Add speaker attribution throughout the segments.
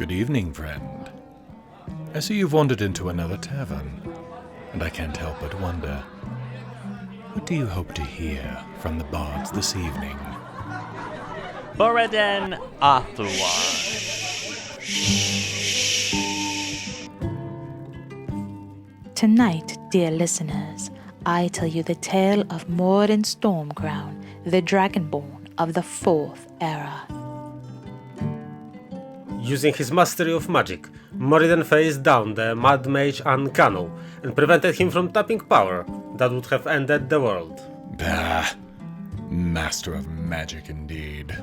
Speaker 1: Good evening, friend. I see you've wandered into another tavern, and I can't help but wonder, what do you hope to hear from the bards this evening?
Speaker 2: Moriden, Athluan.
Speaker 3: Tonight, dear listeners, I tell you the tale of Moriden Stormcrown, the Dragonborn of the Fourth Era.
Speaker 4: Using his mastery of magic, Moriden faced down the Mad Mage Ancano and prevented him from tapping power that would have ended the world.
Speaker 1: Bah, master of magic indeed.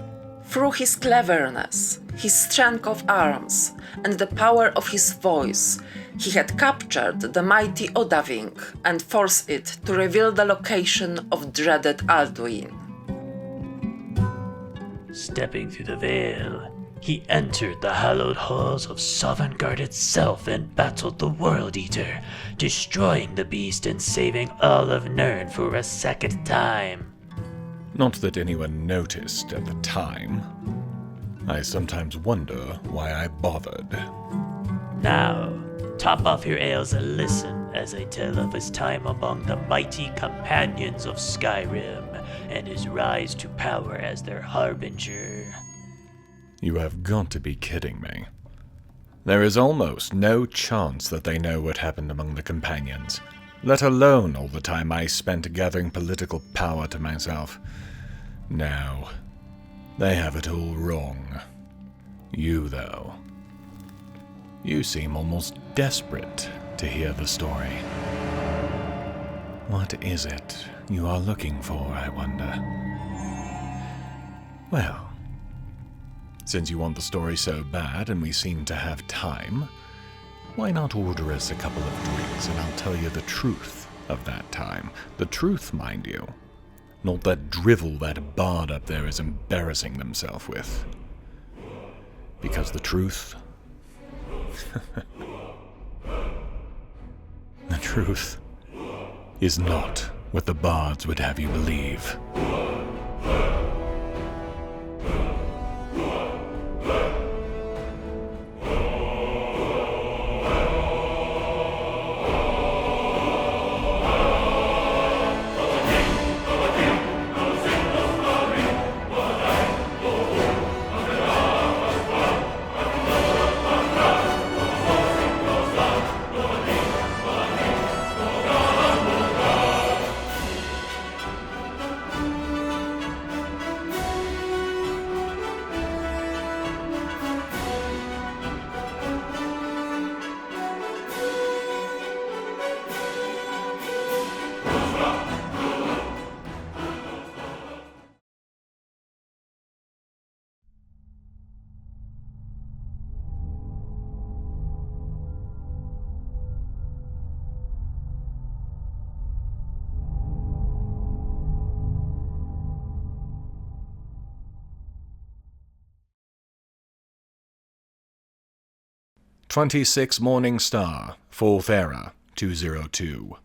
Speaker 5: Through his cleverness, his strength of arms, and the power of his voice, he had captured the mighty Odahviing and forced it to reveal the location of dreaded Alduin.
Speaker 6: Stepping through the veil, he entered the hallowed halls of Sovngarde itself and battled the World Eater, destroying the beast and saving all of Nirn for a second time.
Speaker 1: Not that anyone noticed at the time. I sometimes wonder why I bothered.
Speaker 6: Now, top off your ales and listen as I tell of his time among the mighty Companions of Skyrim and his rise to power as their harbinger.
Speaker 1: You have got to be kidding me. There is almost no chance that they know what happened among the Companions, let alone all the time I spent gathering political power to myself. No, they have it all wrong. You, though, you seem almost desperate to hear the story. What is it you are looking for, I wonder? Well, since you want the story so bad and we seem to have time, why not order us a couple of drinks and I'll tell you the truth of that time. The truth, mind you. Not that drivel that bard up there is embarrassing themselves with. Because the truth... the truth is not what the bards would have you believe. "26 Morning Star, 4th Era, 202.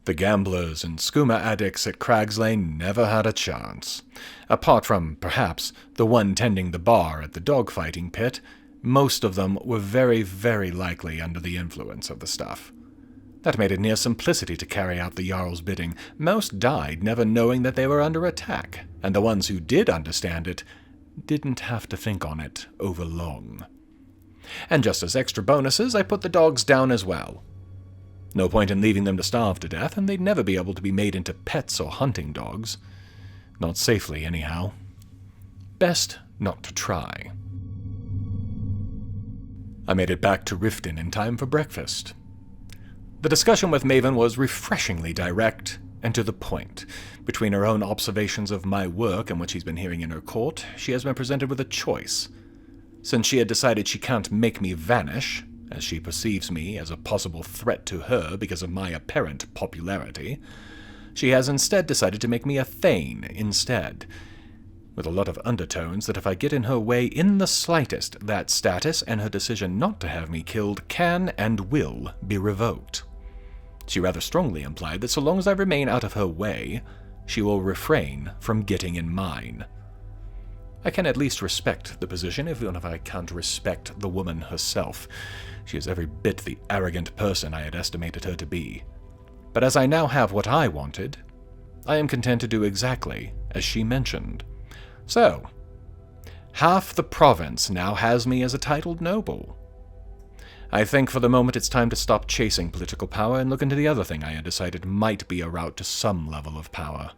Speaker 1: The gamblers and skooma addicts at Crag's Lane never had a chance. Apart from, perhaps, the one tending the bar at the dogfighting pit, most of them were very, very likely under the influence of the stuff. That made it near simplicity to carry out the Jarl's bidding. Most died never knowing that they were under attack, and the ones who did understand it didn't have to think on it over long. And just as extra bonuses, I put the dogs down as well. No point in leaving them to starve to death, and they'd never be able to be made into pets or hunting dogs. Not safely, anyhow. Best not to try. I made it back to Riften in time for breakfast. The discussion with Maven was refreshingly direct and to the point. Between her own observations of my work and what she's been hearing in her court, she has been presented with a choice. Since she had decided she can't make me vanish, as she perceives me as a possible threat to her because of my apparent popularity, she has instead decided to make me a Thane instead, with a lot of undertones that if I get in her way in the slightest, that status and her decision not to have me killed can and will be revoked. She rather strongly implied that so long as I remain out of her way, she will refrain from getting in mine. I can at least respect the position, even if I can't respect the woman herself. She is every bit the arrogant person I had estimated her to be. But as I now have what I wanted, I am content to do exactly as she mentioned. So, half the province now has me as a titled noble. I think for the moment it's time to stop chasing political power and look into the other thing I had decided might be a route to some level of power.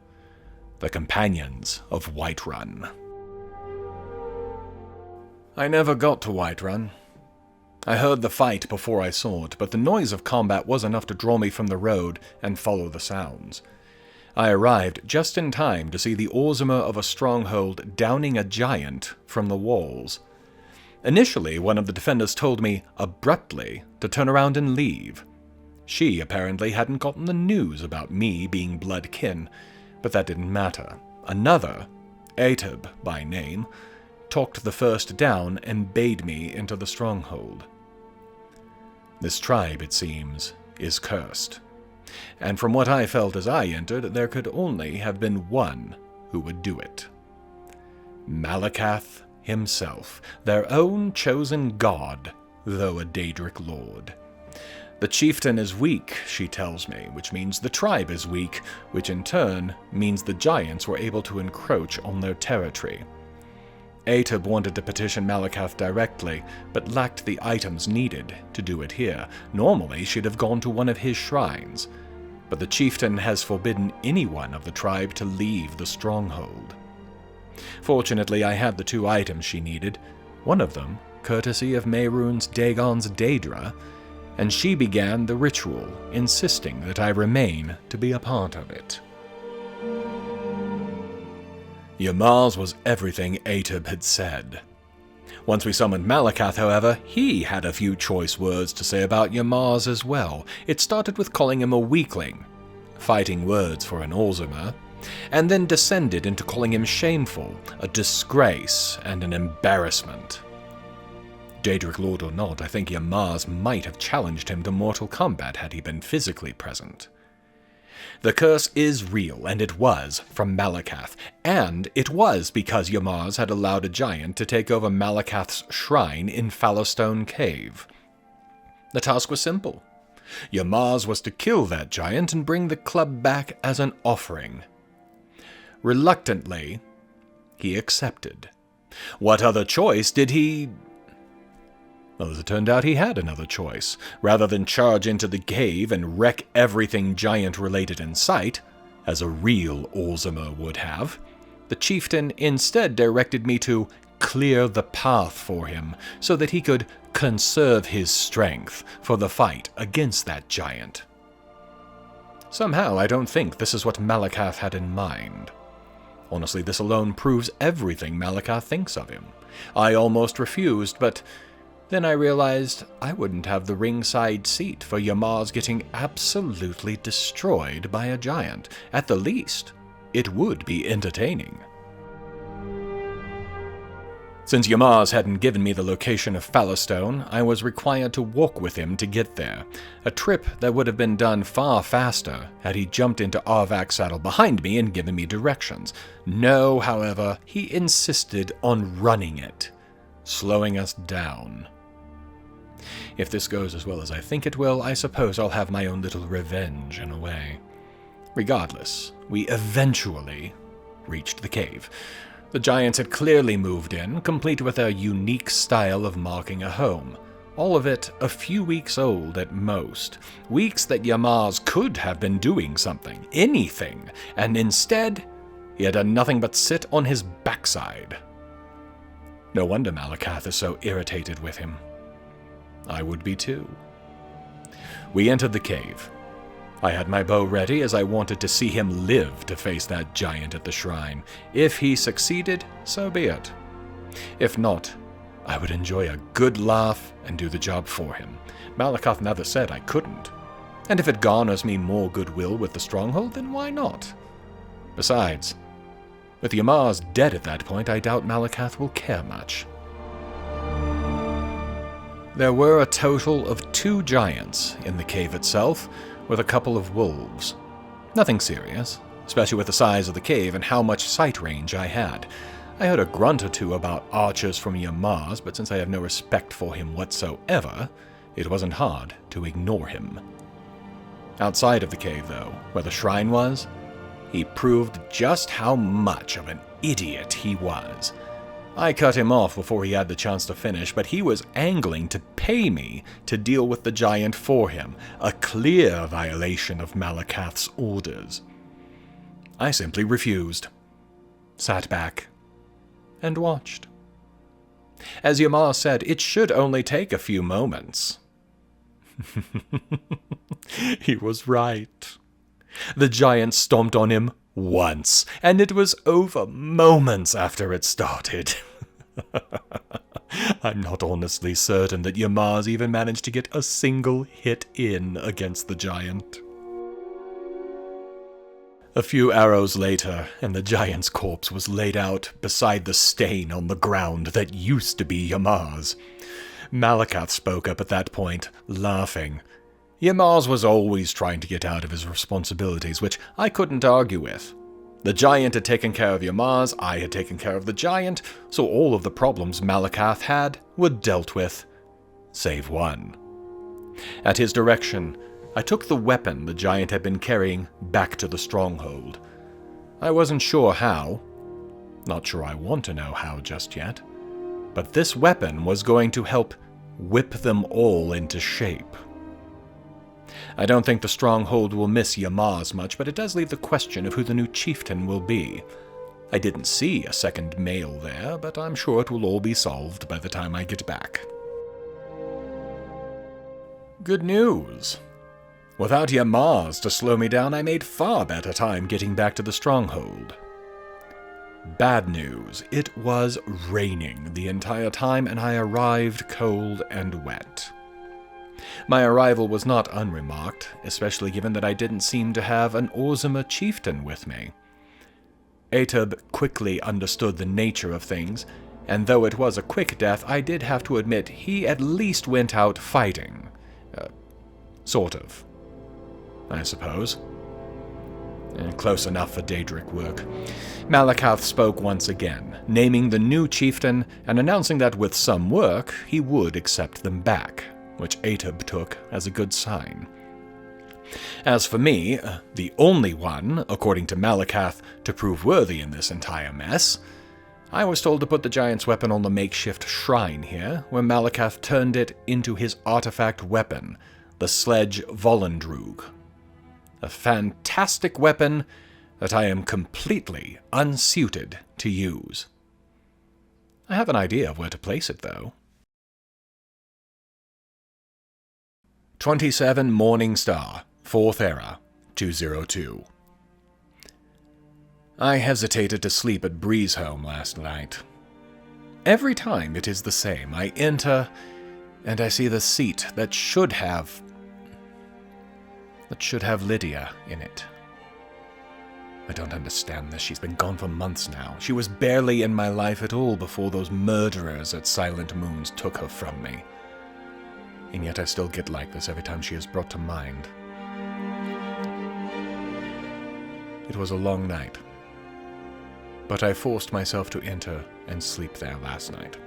Speaker 1: The Companions of Whiterun. I never got to Whiterun. I heard the fight before I saw it, but the noise of combat was enough to draw me from the road and follow the sounds. I arrived just in time to see the Ysgramor of a stronghold downing a giant from the walls. Initially, one of the defenders told me, abruptly, to turn around and leave. She apparently hadn't gotten the news about me being blood kin, but that didn't matter. Another, Ateb by name, talked the first down and bade me into the stronghold. This tribe, it seems, is cursed. And from what I felt as I entered, there could only have been one who would do it. Malakath himself, their own chosen god, though a Daedric lord. The chieftain is weak, she tells me, which means the tribe is weak, which in turn means the giants were able to encroach on their territory. Ateb wanted to petition Malakath directly, but lacked the items needed to do it here. Normally, she'd have gone to one of his shrines, but the chieftain has forbidden anyone of the tribe to leave the stronghold. Fortunately, I had the 2 items she needed, one of them courtesy of Mehrunes Dagon's Daedra, and she began the ritual, insisting that I remain to be a part of it. Ymars was everything Ateb had said. Once we summoned Malakath, however, he had a few choice words to say about Ymars as well. It started with calling him a weakling, fighting words for an Ysgramor, and then descended into calling him shameful, a disgrace, and an embarrassment. Daedric Lord or not, I think Ymars might have challenged him to mortal combat had he been physically present. The curse is real, and it was from Malakath, and it was because Ymars had allowed a giant to take over Malakath's shrine in Fallowstone Cave. The task was simple. Ymars was to kill that giant and bring the club back as an offering. Reluctantly, he accepted. What other choice did he... Well, as it turned out, he had another choice. Rather than charge into the cave and wreck everything giant-related in sight, as a real Ysgramor would have, the chieftain instead directed me to clear the path for him so that he could conserve his strength for the fight against that giant. Somehow, I don't think this is what Malakath had in mind. Honestly, this alone proves everything Malakath thinks of him. I almost refused, but then I realized I wouldn't have the ringside seat for Ymars getting absolutely destroyed by a giant. At the least, it would be entertaining. Since Ymars hadn't given me the location of Fallowstone, I was required to walk with him to get there, a trip that would have been done far faster had he jumped into Arvak's saddle behind me and given me directions. No, however, he insisted on running it, slowing us down. If this goes as well as I think it will, I suppose I'll have my own little revenge in a way. Regardless, we eventually reached the cave. The giants had clearly moved in, complete with their unique style of marking a home. All of it a few weeks old at most. Weeks that Ymars could have been doing something, anything, and instead, he had done nothing but sit on his backside. No wonder Malakath is so irritated with him. I would be too. We entered the cave. I had my bow ready as I wanted to see him live to face that giant at the shrine. If he succeeded, so be it. If not, I would enjoy a good laugh and do the job for him. Malakath never said I couldn't. And if it garners me more goodwill with the stronghold, then why not? Besides, with Ymars dead at that point, I doubt Malakath will care much. There were a total of 2 giants in the cave itself, with a couple of wolves. Nothing serious, especially with the size of the cave and how much sight range I had. I heard a grunt or two about archers from Yamaz, but since I have no respect for him whatsoever, it wasn't hard to ignore him. Outside of the cave, though, where the shrine was, he proved just how much of an idiot he was. I cut him off before he had the chance to finish, but he was angling to pay me to deal with the giant for him, a clear violation of Malakath's orders. I simply refused, sat back, and watched. As Yamar said, it should only take a few moments. He was right. The giant stomped on him once, and it was over moments after it started. I'm not honestly certain that Yamaz even managed to get a single hit in against the giant. A few arrows later, and the giant's corpse was laid out beside the stain on the ground that used to be Yamaz. Malakath spoke up at that point, laughing. Yamaz was always trying to get out of his responsibilities, which I couldn't argue with. The giant had taken care of Yamaz, I had taken care of the giant, so all of the problems Malakath had were dealt with, save one. At his direction, I took the weapon the giant had been carrying back to the stronghold. I wasn't sure how, not sure I want to know how just yet, but this weapon was going to help whip them all into shape. I don't think the stronghold will miss Yamaz much, but it does leave the question of who the new chieftain will be. I didn't see a second male there, but I'm sure it will all be solved by the time I get back. Good news. Without Yamaz to slow me down, I made far better time getting back to the stronghold. Bad news. It was raining the entire time, and I arrived cold and wet. My arrival was not unremarked, especially given that I didn't seem to have an Orzuma chieftain with me. Atub quickly understood the nature of things, and though it was a quick death, I did have to admit he at least went out fighting. Sort of, I suppose. Close enough for Daedric work. Malakath spoke once again, naming the new chieftain and announcing that with some work he would accept them back, which Atub took as a good sign. As for me, the only one, according to Malakath, to prove worthy in this entire mess, I was told to put the giant's weapon on the makeshift shrine here, where Malakath turned it into his artifact weapon, the sledge Volendrug. A fantastic weapon that I am completely unsuited to use. I have an idea of where to place it, though. 27 Morning Star, 4th Era, 202. I hesitated to sleep at Breezeholm last night. Every time it is the same. I enter, and I see the seat that should have Lydia in it. I don't understand this. She's been gone for months now. She was barely in my life at all before those murderers at Silent Moons took her from me. And yet I still get like this every time she is brought to mind. It was a long night, but I forced myself to enter and sleep there last night.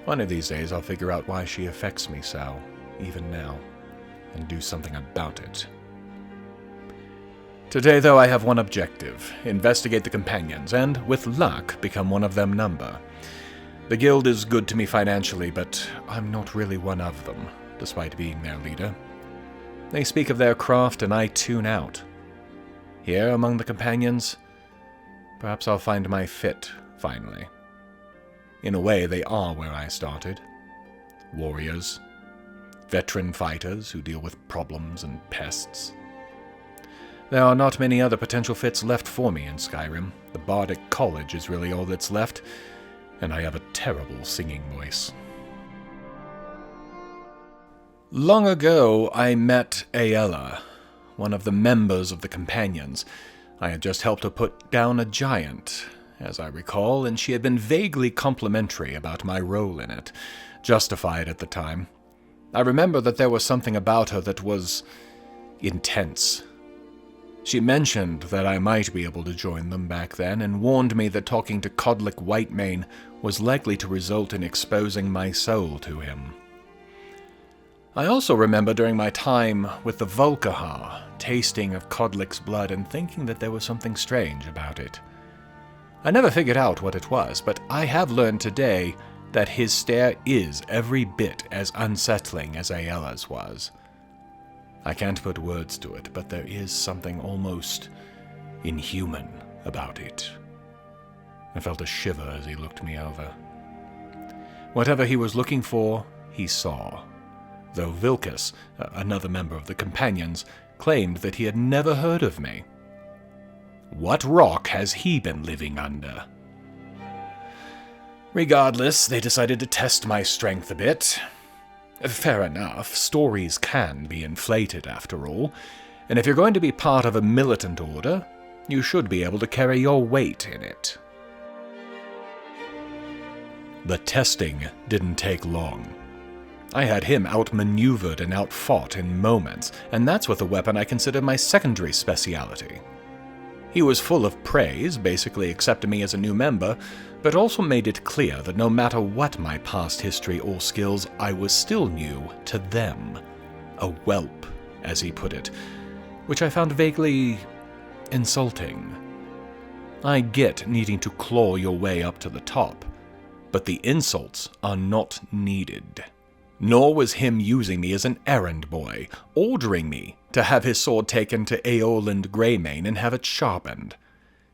Speaker 1: One of these days I'll figure out why she affects me so, even now, and do something about it. Today, though, I have one objective: investigate the Companions, and, with luck, become one of them number. The guild is good to me financially, but I'm not really one of them, despite being their leader. They speak of their craft, and I tune out. Here, among the Companions, perhaps I'll find my fit, finally. In a way, they are where I started. Warriors. Veteran fighters who deal with problems and pests. There are not many other potential fits left for me in Skyrim. The Bardic College is really all that's left, and I have a terrible singing voice. Long ago, I met Aella, one of the members of the Companions. I had just helped her put down a giant, as I recall, and she had been vaguely complimentary about my role in it, justified at the time. I remember that there was something about her that was intense. She mentioned that I might be able to join them back then, and warned me that talking to Codlic Whitemane was likely to result in exposing my soul to him. I also remember during my time with the Volkahar, tasting of Codlic's blood and thinking that there was something strange about it. I never figured out what it was, but I have learned today that his stare is every bit as unsettling as Aella's was. I can't put words to it, but there is something almost inhuman about it. I felt a shiver as he looked me over. Whatever he was looking for, he saw, though Vilkas, another member of the Companions, claimed that he had never heard of me. What rock has he been living under? Regardless, they decided to test my strength a bit. Fair enough, stories can be inflated after all, and if you're going to be part of a militant order, you should be able to carry your weight in it. The testing didn't take long. I had him outmaneuvered and outfought in moments, and that's with a weapon I consider my secondary speciality. He was full of praise, basically accepting me as a new member, but also made it clear that no matter what my past history or skills, I was still new to them. A whelp, as he put it, which I found vaguely insulting. I get needing to claw your way up to the top, but the insults are not needed. Nor was him using me as an errand boy, ordering me to have his sword taken to Eoland Greymane and have it sharpened.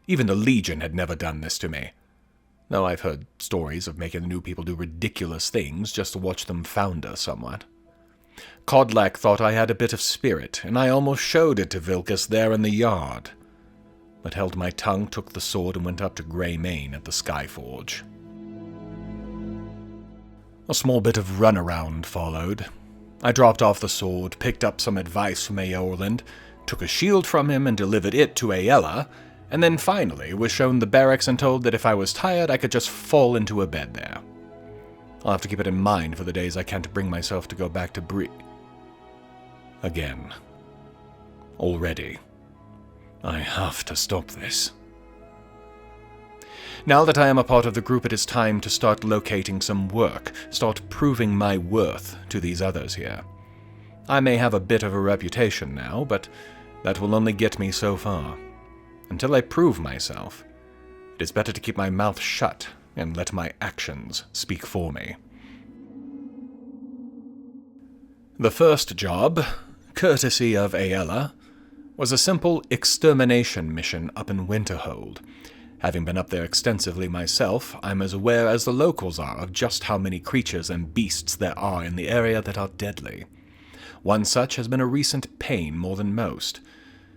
Speaker 1: Even the Legion had never done this to me. Though I've heard stories of making the new people do ridiculous things just to watch them founder somewhat. Codlac thought I had a bit of spirit, and I almost showed it to Vilkas there in the yard, but held my tongue, took the sword, and went up to Greymane at the Skyforge. A small bit of runaround followed. I dropped off the sword, picked up some advice from Eorland, took a shield from him and delivered it to Aella, and then finally was shown the barracks and told that if I was tired, I could just fall into a bed there. I'll have to keep it in mind for the days I can't bring myself to go back to Bree. Again. Already. I have to stop this. Now that I am a part of the group, it is time to start locating some work, start proving my worth to these others here. I may have a bit of a reputation now, but that will only get me so far. Until I prove myself, it is better to keep my mouth shut and let my actions speak for me. The first job, courtesy of Aella, was a simple extermination mission up in Winterhold. Having been up there extensively myself, I'm as aware as the locals are of just how many creatures and beasts there are in the area that are deadly. One such has been a recent pain more than most.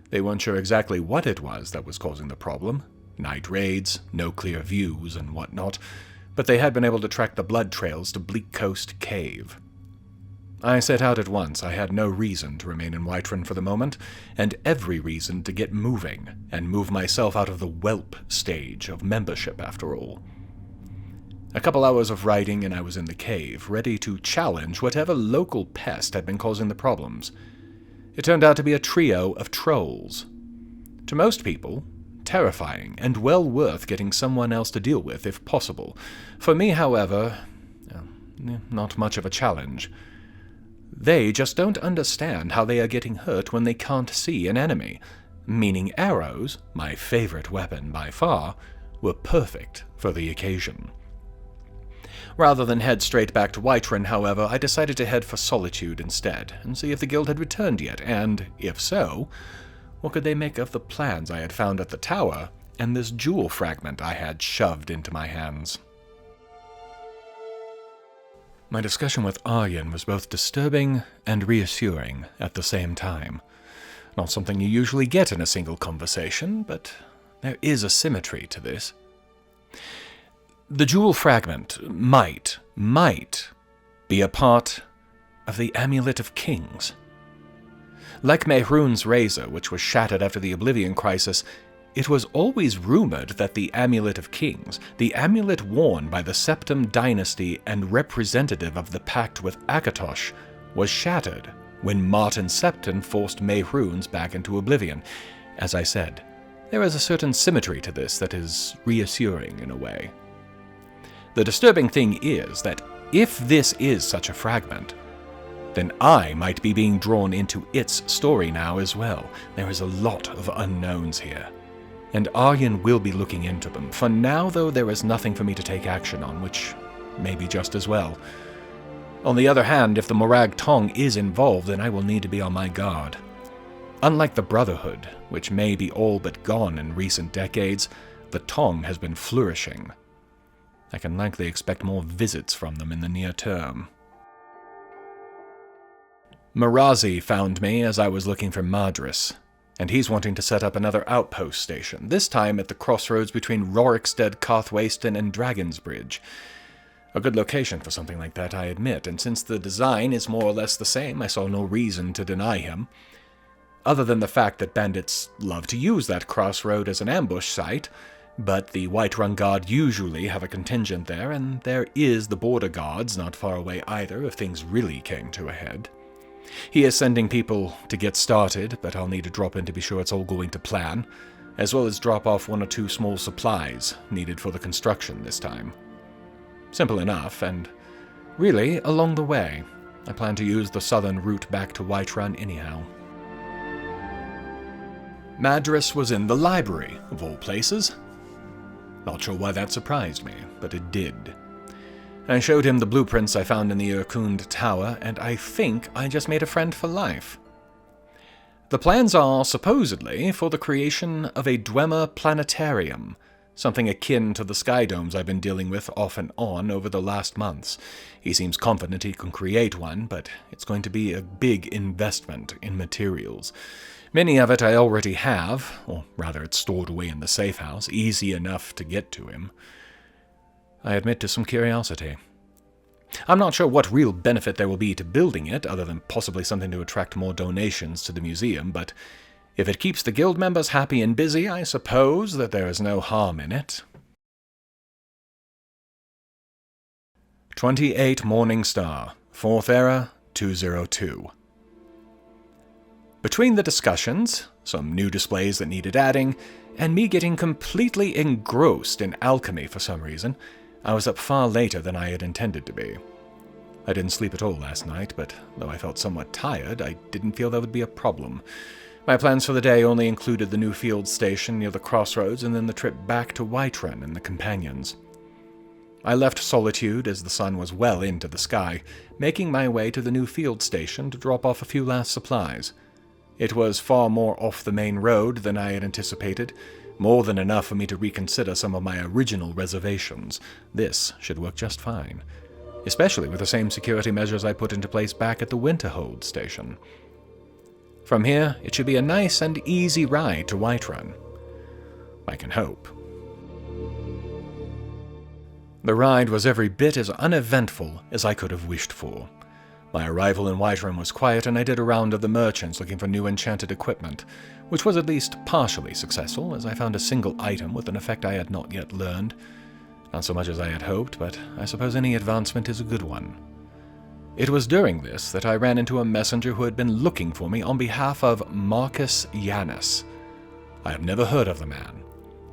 Speaker 1: They weren't sure exactly what it was that was causing the problem. Night raids, no clear views, and whatnot, but they had been able to track the blood trails to Bleak Coast Cave. I set out at once. I had no reason to remain in Whiterun for the moment, and every reason to get moving, and move myself out of the whelp stage of membership, after all. A couple hours of riding and I was in the cave, ready to challenge whatever local pest had been causing the problems. It turned out to be a trio of trolls. To most people, terrifying, and well worth getting someone else to deal with, if possible. For me, however, not much of a challenge. They just don't understand how they are getting hurt when they can't see an enemy, meaning arrows, my favorite weapon by far, were perfect for the occasion. Rather than head straight back to Whiterun, however, I decided to head for Solitude instead, and see if the guild had returned yet, and, if so, what could they make of the plans I had found at the tower, and this jewel fragment I had shoved into my hands. My discussion with Aryan was both disturbing and reassuring at the same time. Not something you usually get in a single conversation, but there is a symmetry to this. The jewel fragment might be a part of the Amulet of Kings. Like Mehrun's razor, which was shattered after the Oblivion Crisis, it was always rumored that the Amulet of Kings, the amulet worn by the Septim dynasty and representative of the pact with Akatosh, was shattered when Martin Septon forced Mehrun's back into Oblivion, As I said, there is a certain symmetry to this that is reassuring in a way. The disturbing thing is that if this is such a fragment, then I might be being drawn into its story now as well. There is a lot of unknowns here, and Aryan will be looking into them. For now, though, there is nothing for me to take action on, which may be just as well. On the other hand, if the Morag Tong is involved, then I will need to be on my guard. Unlike the Brotherhood, which may be all but gone in recent decades, the Tong has been flourishing. I can likely expect more visits from them in the near term. Marazi found me as I was looking for Madras, and he's wanting to set up another outpost station, this time at the crossroads between Rorikstead, Carthwayston, and Dragon's Bridge. A good location for something like that, I admit, and since the design is more or less the same, I saw no reason to deny him. Other than the fact that bandits love to use that crossroad as an ambush site, but the Whiterun Guard usually have a contingent there, and there is the Border Guards not far away either if things really came to a head. He is sending people to get started, but I'll need to drop in to be sure it's all going to plan, as well as drop off 1 or 2 small supplies needed for the construction this time. Simple enough, and really, along the way, I plan to use the southern route back to Whiterun anyhow. Madras was in the library, of all places. Not sure why that surprised me, but it did. I showed him the blueprints I found in the Irkund Tower, and I think I just made a friend for life. The plans are, supposedly, for the creation of a Dwemer planetarium, something akin to the sky domes I've been dealing with off and on over the last months. He seems confident he can create one, but it's going to be a big investment in materials. Many of it I already have, or rather it's stored away in the safe house, easy enough to get to him. I admit to some curiosity. I'm not sure what real benefit there will be to building it, other than possibly something to attract more donations to the museum, but if it keeps the guild members happy and busy, I suppose that there is no harm in it. 28 Morning Star, 4th Era, 202. Between the discussions, some new displays that needed adding, and me getting completely engrossed in alchemy for some reason, I was up far later than I had intended to be. I didn't sleep at all last night, but though I felt somewhat tired, I didn't feel that would be a problem. My plans for the day only included the new field station near the crossroads and then the trip back to Whiterun and the Companions. I left Solitude as the sun was well into the sky, making my way to the new field station to drop off a few last supplies. It was far more off the main road than I had anticipated, more than enough for me to reconsider some of my original reservations. This should work just fine, especially with the same security measures I put into place back at the Winterhold station. From here, it should be a nice and easy ride to Whiterun. I can hope. The ride was every bit as uneventful as I could have wished for. My arrival in Whiterun was quiet, and I did a round of the merchants looking for new enchanted equipment, which was at least partially successful, as I found a single item with an effect I had not yet learned. Not so much as I had hoped, but I suppose any advancement is a good one. It was during this that I ran into a messenger who had been looking for me on behalf of Marcus Yanis. I have never heard of the man,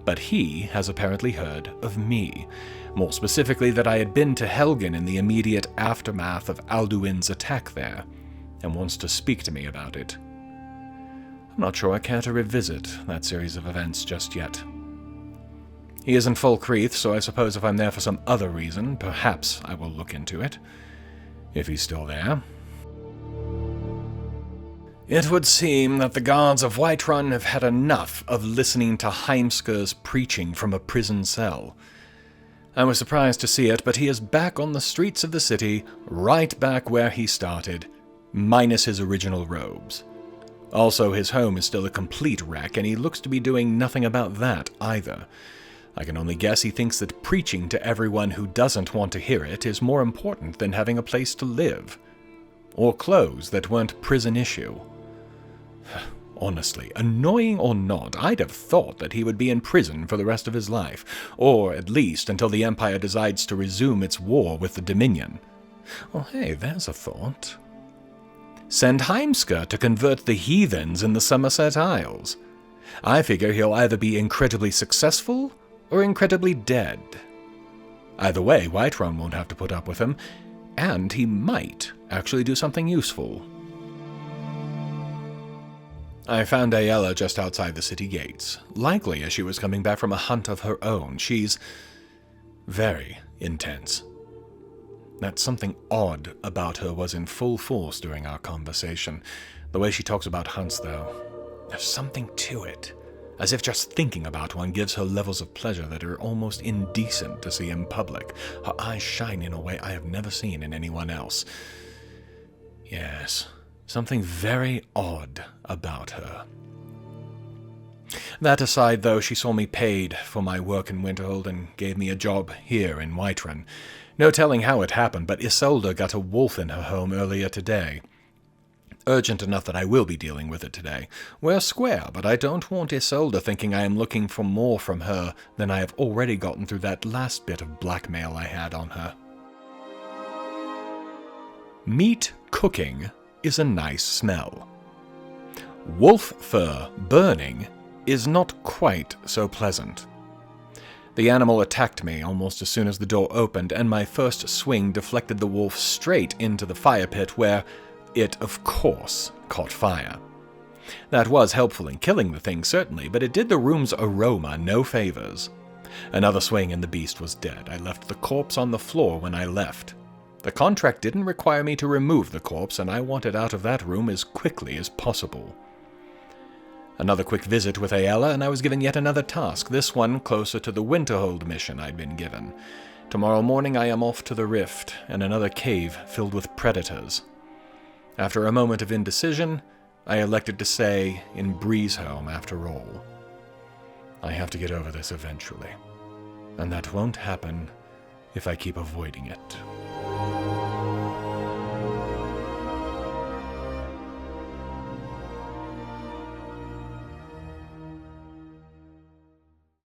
Speaker 1: but he has apparently heard of me. More specifically, that I had been to Helgen in the immediate aftermath of Alduin's attack there, and wants to speak to me about it. I'm not sure I care to revisit that series of events just yet. He is in Falkreath, so I suppose if I'm there for some other reason, perhaps I will look into it. If he's still there. It would seem that the guards of Whiterun have had enough of listening to Heimskir's preaching from a prison cell. I was surprised to see it, but he is back on the streets of the city, right back where he started, minus his original robes. Also, his home is still a complete wreck, and he looks to be doing nothing about that either. I can only guess he thinks that preaching to everyone who doesn't want to hear it is more important than having a place to live. Or clothes that weren't prison issue. Honestly, annoying or not, I'd have thought that he would be in prison for the rest of his life, or at least until the Empire decides to resume its war with the Dominion. Well, hey, there's a thought. Send Heimskir to convert the heathens in the Somerset Isles. I figure he'll either be incredibly successful or incredibly dead. Either way, Whiterun won't have to put up with him, and he might actually do something useful. I found Ayala just outside the city gates, likely as she was coming back from a hunt of her own. She's very intense. That something odd about her was in full force during our conversation. The way she talks about hunts, though, there's something to it. As if just thinking about one gives her levels of pleasure that are almost indecent to see in public. Her eyes shine in a way I have never seen in anyone else. Yes, something very odd about her. That aside, though, she saw me paid for my work in Winterhold and gave me a job here in Whiterun. No telling how it happened, but Isolde got a wolf in her home earlier today. Urgent enough that I will be dealing with it today. We're square, but I don't want Isolde thinking I am looking for more from her than I have already gotten through that last bit of blackmail I had on her. Meat cooking is a nice smell. Wolf fur burning is not quite so pleasant. The animal attacked me almost as soon as the door opened, and my first swing deflected the wolf straight into the fire pit where it, of course, caught fire. That was helpful in killing the thing, certainly, but it did the room's aroma no favors. Another swing and the beast was dead. I left the corpse on the floor when I left. The contract didn't require me to remove the corpse, and I wanted out of that room as quickly as possible. Another quick visit with Ayala, and I was given yet another task, this one closer to the Winterhold mission I'd been given. Tomorrow morning I am off to the Rift, and another cave filled with predators. After a moment of indecision, I elected to stay in Breezeholm after all. I have to get over this eventually, and that won't happen if I keep avoiding it.